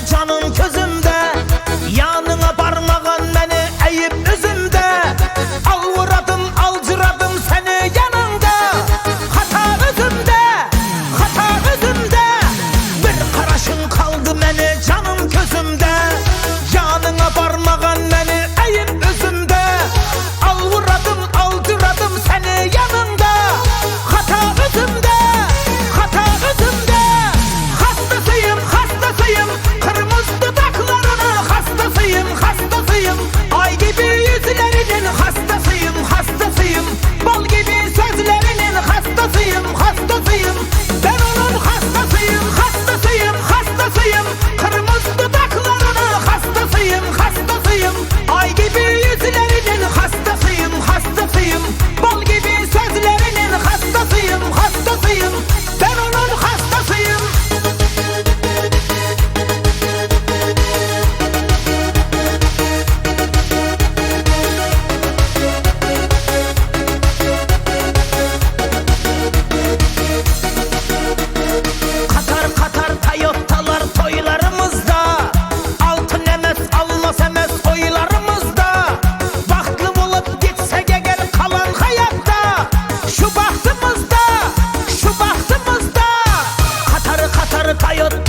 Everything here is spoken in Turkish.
beni canım közümde, yanına parmağın beni eğip üzümde. Al vuradım alcıradım seni yanında, hata özümde, hata özümde. Bir karışın kaldı beni canım közümde, yanına parmağın beni eğip üzümde. Al vuradım alcıradım seni yanında, hata özümde, hata özümde. Hastasıyım, hastasıyım, kırmızı dudaklarının hastasıyım, hastasıyım. Ay gibi yüzlerinin hastasıyım, hastasıyım. Bal gibi sözlerinin hastasıyım, hastasıyım. Ben onun hastasıyım, hastasıyım, hastasıyım. Kırmızı dudaklarının hastasıyım, hastasıyım. Ay gibi yüzlerinin hastasıyım, hastasıyım. Bal gibi sözlerinin hastasıyım, hastasıyım. Ben onun hastasıyım. Katar katar Toyota'lar toylarımızda, altın emez almaz emez oylarımızda. Bahtlı olup gitsek eğer kalan hayatta, şu bahtımızda, şu bahtımızda. Katar katar Toyota